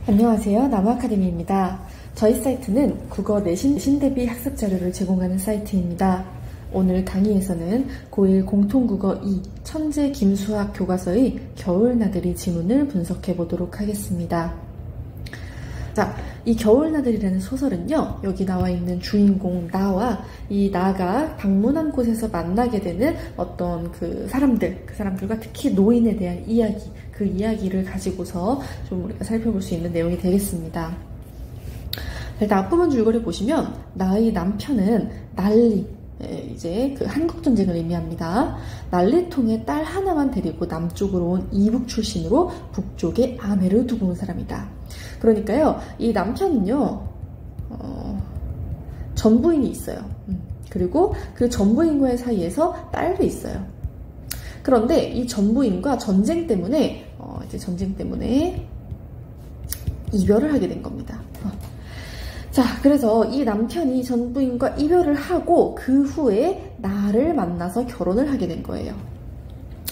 안녕하세요. 나무아카데미입니다. 저희 사이트는 국어 내신 대비 학습 자료를 제공하는 사이트입니다. 오늘 강의에서는 고1 공통국어 2 천재 김수학 교과서의 겨울나들이 지문을 분석해 보도록 하겠습니다. 자, 이 겨울나들이라는 소설은요, 여기 나와 있는 주인공 나와 이 나가 방문한 곳에서 만나게 되는 어떤 그 사람들과 특히 노인에 대한 이야기, 그 이야기를 가지고서 좀 우리가 살펴볼 수 있는 내용이 되겠습니다. 일단 앞부분 줄거리 보시면 나의 남편은 난리, 이제 그 한국전쟁을 의미합니다. 난리통에 딸 하나만 데리고 남쪽으로 온 이북 출신으로 북쪽에 아내를 두고 온 사람이다. 그러니까요, 이 남편은요, 전부인이 있어요. 그리고 그 전부인과의 사이에서 딸도 있어요. 그런데 이 전부인과 전쟁 때문에 이별을 하게 된 겁니다. 자, 그래서 이 남편이 전부인과 이별을 하고 그 후에 나를 만나서 결혼을 하게 된 거예요.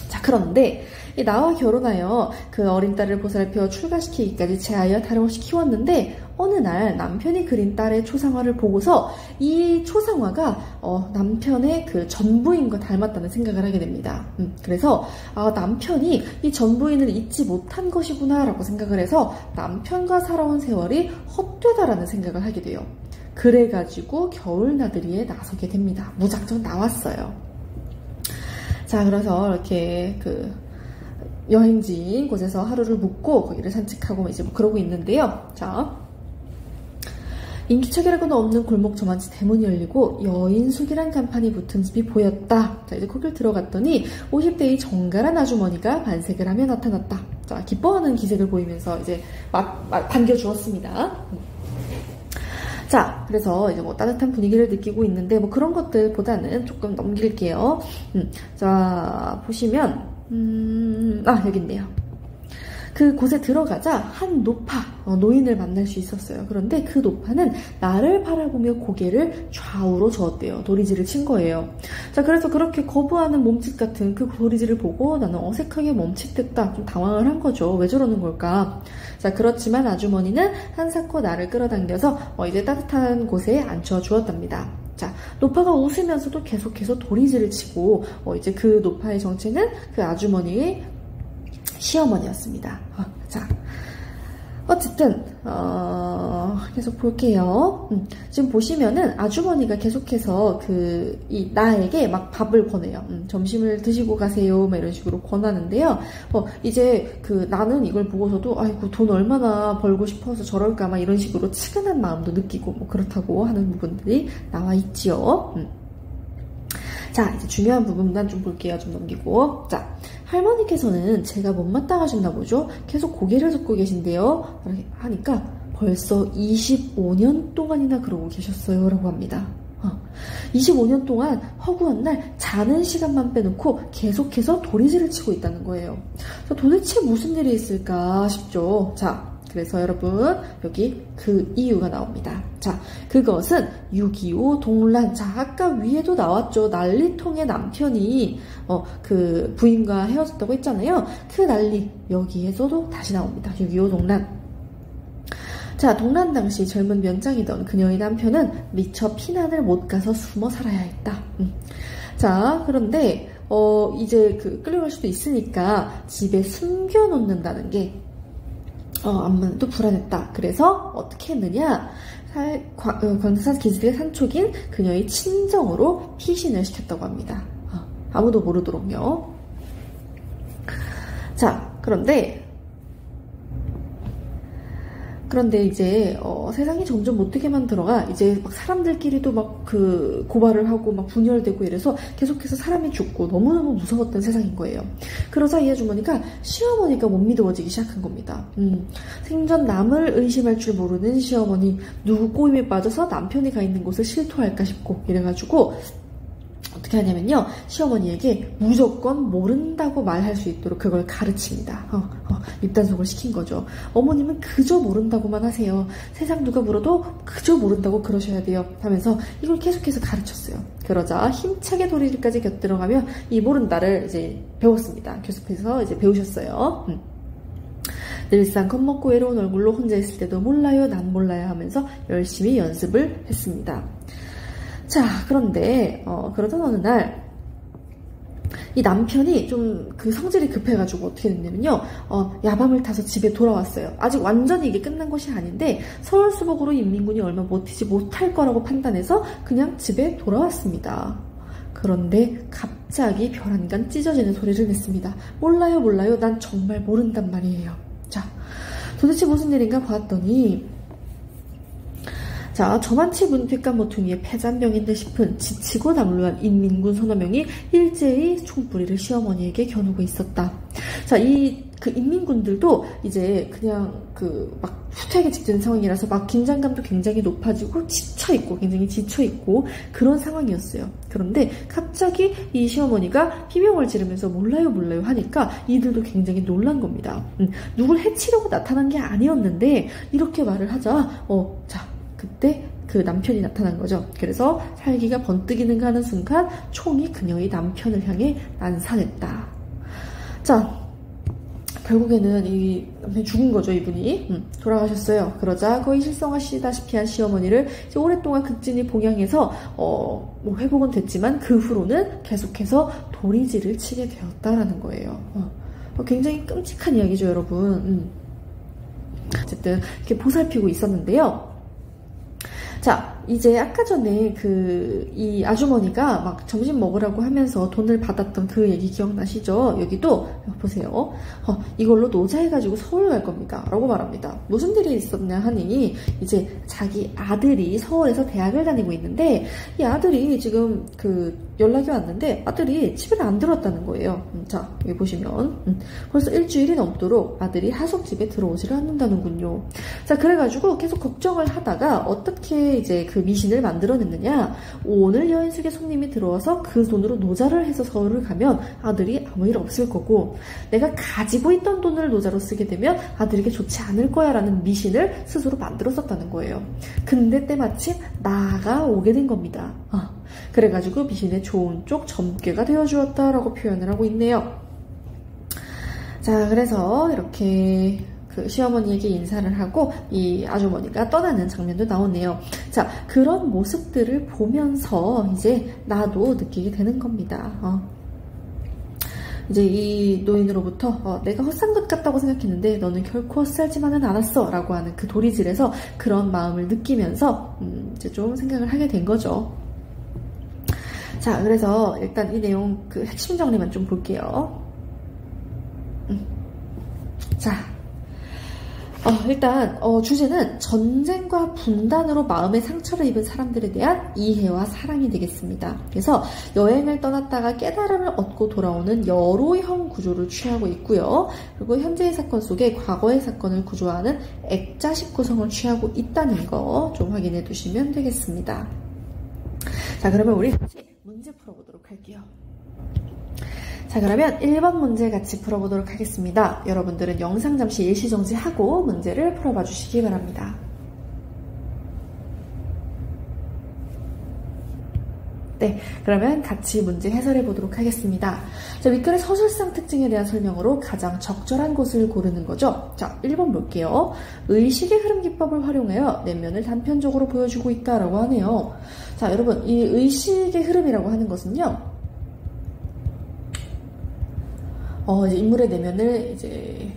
자, 그런데 이 나와 결혼하여 그 어린 딸을 보살펴 출가시키기까지 제하여 다름없이 키웠는데 어느 날 남편이 그린 딸의 초상화를 보고서 이 초상화가 남편의 그 전부인과 닮았다는 생각을 하게 됩니다. 그래서 남편이 이 전부인을 잊지 못한 것이구나 라고 생각을 해서 남편과 살아온 세월이 헛되다라는 생각을 하게 돼요. 그래가지고 겨울나들이에 나서게 됩니다. 무작정 나왔어요. 자, 그래서 이렇게 그 여행지인 곳에서 하루를 묵고 거기를 산책하고 이제 뭐 그러고 있는데요. 자, 인기척이라고는 없는 골목 저만치 대문이 열리고 여인숙이란 간판이 붙은 집이 보였다. 자, 이제 거길 들어갔더니 50대의 정갈한 아주머니가 반색을 하며 나타났다. 자, 기뻐하는 기색을 보이면서 이제 반겨주었습니다. 자, 그래서 이제 뭐 따뜻한 분위기를 느끼고 있는데 뭐 그런 것들보다는 조금 넘길게요. 자, 보시면 여기 있네요. 그 곳에 들어가자 한 노파, 노인을 만날 수 있었어요. 그런데 그 노파는 나를 바라보며 고개를 좌우로 저었대요. 도리지를 친 거예요. 자, 그래서 그렇게 거부하는 몸짓 같은 그 도리지를 보고 나는 어색하게 멈칫했다. 좀 당황을 한 거죠. 왜 저러는 걸까? 자, 그렇지만 아주머니는 한사코 나를 끌어당겨서 이제 따뜻한 곳에 앉혀 주었답니다. 자, 노파가 웃으면서도 계속해서 도리지를 치고 이제 그 노파의 정체는 그 아주머니의 시어머니였습니다. 자, 어쨌든 계속 볼게요. 지금 보시면은 아주머니가 계속해서 이 나에게 막 밥을 권해요. 점심을 드시고 가세요. 막 이런 식으로 권하는데요. 이제 나는 이걸 보고서도 아이고 돈 얼마나 벌고 싶어서 저럴까 막 이런 식으로 측은한 마음도 느끼고 뭐 그렇다고 하는 부분들이 나와 있지요. 자, 이제 중요한 부분만 좀 볼게요. 좀 넘기고. 자, 할머니께서는 제가 못마땅 하셨나 보죠? 계속 고개를 젓고 계신데요. 하니까 벌써 25년 동안이나 그러고 계셨어요. 라고 합니다. 25년 동안 허구한 날 자는 시간만 빼놓고 계속해서 도리지를 치고 있다는 거예요. 도대체 무슨 일이 있을까 싶죠? 자, 그래서 여러분 여기 그 이유가 나옵니다. 자, 그것은 6.25 동란. 자, 아까 위에도 나왔죠. 난리통의 남편이 그 부인과 헤어졌다고 했잖아요. 그 난리 여기에서도 다시 나옵니다. 6.25 동란. 자, 동란 당시 젊은 면장이던 그녀의 남편은 미처 피난을 못 가서 숨어 살아야 했다. 자, 그런데 이제 끌려갈 수도 있으니까 집에 숨겨놓는다는 게 아무도 불안했다. 그래서 어떻게 했느냐? 광산 기슭의 산촉인 그녀의 친정으로 피신을 시켰다고 합니다. 아무도 모르도록요. 자, 그런데 이제 세상이 점점 못되게 만들어가 이제 막 사람들끼리도 막 고발을 하고 막 분열되고 이래서 계속해서 사람이 죽고 너무너무 무서웠던 세상인 거예요. 그러자 이 아주머니가 시어머니가 못 믿어지기 시작한 겁니다. 생전 남을 의심할 줄 모르는 시어머니, 누구 꼬임에 빠져서 남편이 가 있는 곳을 실토할까 싶고 이래가지고 어떻게 하냐면요, 시어머니에게 무조건 모른다고 말할 수 있도록 그걸 가르칩니다. 입단속을 시킨 거죠. 어머님은 그저 모른다고만 하세요. 세상 누가 물어도 그저 모른다고 그러셔야 돼요. 하면서 이걸 계속해서 가르쳤어요. 그러자 힘차게 도리지까지 곁들어가며 이 모른다를 이제 배웠습니다. 계속해서 이제 배우셨어요. 늘상 겁먹고 외로운 얼굴로 혼자 있을 때도 몰라요, 난 몰라요 하면서 열심히 연습을 했습니다. 자, 그런데 그러던 어느 날 이 남편이 좀 그 성질이 급해가지고 어떻게 됐냐면요, 야밤을 타서 집에 돌아왔어요. 아직 완전히 이게 끝난 것이 아닌데 서울 수복으로 인민군이 얼마 버티지 못할 거라고 판단해서 그냥 집에 돌아왔습니다. 그런데 갑자기 벼랑간 찢어지는 소리를 냈습니다. 몰라요, 몰라요, 난 정말 모른단 말이에요. 자, 도대체 무슨 일인가 봤더니, 자, 저만치 뒷감 모퉁이의 패잔병인데 싶은 지치고 낙루한 인민군 서너 명이 일제히 총뿌리를 시어머니에게 겨누고 있었다. 자, 그 인민군들도 이제 그냥 막 후퇴하기 직전 상황이라서 막 긴장감도 굉장히 높아지고 굉장히 지쳐있고 그런 상황이었어요. 그런데 갑자기 이 시어머니가 비명을 지르면서 몰라요, 몰라요 하니까 이들도 굉장히 놀란 겁니다. 누굴 해치려고 나타난 게 아니었는데 이렇게 말을 하자, 자, 그때 그 남편이 나타난 거죠. 그래서 살기가 번뜩이는가 하는 순간 총이 그녀의 남편을 향해 난사했다. 자, 결국에는 이 남편이 죽은 거죠, 이분이. 돌아가셨어요. 그러자 거의 실성하시다시피 한 시어머니를 이제 오랫동안 극진히 봉양해서 뭐 회복은 됐지만 그 후로는 계속해서 도리지를 치게 되었다라는 거예요. 굉장히 끔찍한 이야기죠, 여러분. 어쨌든 이렇게 보살피고 있었는데요. 자, 이제 아까 전에 이 아주머니가 막 점심 먹으라고 하면서 돈을 받았던 그 얘기 기억나시죠? 여기도 보세요. 이걸로 노자해가지고 서울 갈 겁니다. 라고 말합니다. 무슨 일이 있었냐 하니, 이제 자기 아들이 서울에서 대학을 다니고 있는데, 이 아들이 지금 연락이 왔는데, 아들이 집에 안 들어왔다는 거예요. 자, 여기 보시면. 벌써 일주일이 넘도록 아들이 하숙집에 들어오지를 않는다는군요. 자, 그래가지고 계속 걱정을 하다가 어떻게 이제 그 미신을 만들어냈느냐, 오늘 여인숙의 손님이 들어와서 그 돈으로 노자를 해서 서울을 가면 아들이 아무 일 없을 거고, 내가 가지고 있던 돈을 노자로 쓰게 되면 아들에게 좋지 않을 거야 라는 미신을 스스로 만들었었다는 거예요. 근데 때마침 나가 오게 된 겁니다. 그래가지고 미신의 좋은 쪽 점괘가 되어주었다라고 표현을 하고 있네요. 자, 그래서 이렇게 시어머니에게 인사를 하고 이 아주머니가 떠나는 장면도 나오네요. 자, 그런 모습들을 보면서 이제 나도 느끼게 되는 겁니다. 이제 이 노인으로부터 내가 헛산 것 같다고 생각했는데 너는 결코 헛살지만은 않았어 라고 하는 그 도리질에서 그런 마음을 느끼면서 이제 좀 생각을 하게 된 거죠. 자, 그래서 일단 이 내용 핵심 정리만 좀 볼게요. 자, 일단 주제는 전쟁과 분단으로 마음의 상처를 입은 사람들에 대한 이해와 사랑이 되겠습니다. 그래서 여행을 떠났다가 깨달음을 얻고 돌아오는 여로형 구조를 취하고 있고요. 그리고 현재의 사건 속에 과거의 사건을 구조하는 액자식 구성을 취하고 있다는 거 좀 확인해 두시면 되겠습니다. 자, 그러면 우리 같이 문제 풀어보도록 할게요. 자, 그러면 1번 문제 같이 풀어보도록 하겠습니다. 여러분들은 영상 잠시 일시정지하고 문제를 풀어봐 주시기 바랍니다. 네, 그러면 같이 문제 해설해 보도록 하겠습니다. 자, 윗글의 서술상 특징에 대한 설명으로 가장 적절한 곳을 고르는 거죠. 자, 1번 볼게요. 의식의 흐름 기법을 활용하여 내면을 단편적으로 보여주고 있다라고 하네요. 자, 여러분, 이 의식의 흐름이라고 하는 것은요, 이제 인물의 내면을 이제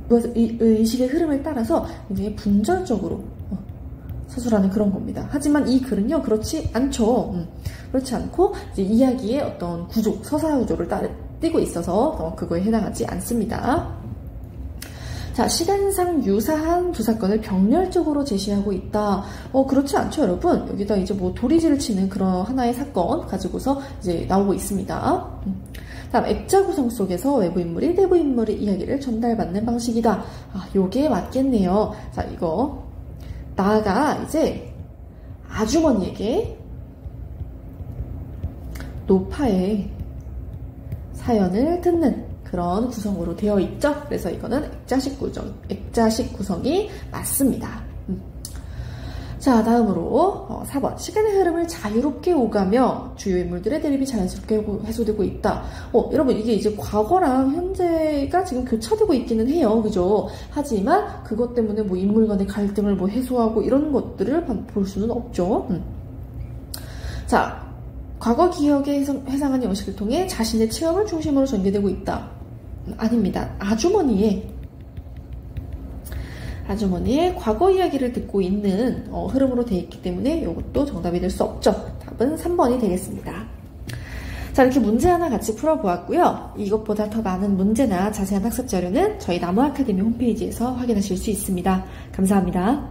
의식의 흐름을 따라서 굉장히 분절적으로 서술하는 그런 겁니다. 하지만 이 글은요, 그렇지 않죠. 그렇지 않고 이제 이야기의 어떤 구조, 서사 구조를 띠고 있어서 그거에 해당하지 않습니다. 자, 시간상 유사한 두 사건을 병렬적으로 제시하고 있다. 그렇지 않죠, 여러분? 여기다 이제 뭐 도리지를 치는 그런 하나의 사건 가지고서 이제 나오고 있습니다. 다음, 액자 구성 속에서 외부 인물이 내부 인물의 이야기를 전달받는 방식이다. 요게 맞겠네요. 자, 이거 나가 이제 아주머니에게 노파의 사연을 듣는 그런 구성으로 되어 있죠. 그래서 이거는 액자식 구성이 맞습니다. 자, 다음으로 4번. 시간의 흐름을 자유롭게 오가며 주요 인물들의 대립이 자연스럽게 해소되고 있다. 여러분 이게 이제 과거랑 현재가 지금 교차되고 있기는 해요. 그죠? 하지만 그것 때문에 뭐 인물 간의 갈등을 뭐 해소하고 이런 것들을 볼 수는 없죠. 자, 과거 기억에 해상한 영식을 통해 자신의 체험을 중심으로 전개되고 있다. 아닙니다. 아주머니의 과거 이야기를 듣고 있는 흐름으로 되어 있기 때문에 이것도 정답이 될 수 없죠. 답은 3번이 되겠습니다. 자, 이렇게 문제 하나 같이 풀어보았고요. 이것보다 더 많은 문제나 자세한 학습 자료는 저희 나무 아카데미 홈페이지에서 확인하실 수 있습니다. 감사합니다.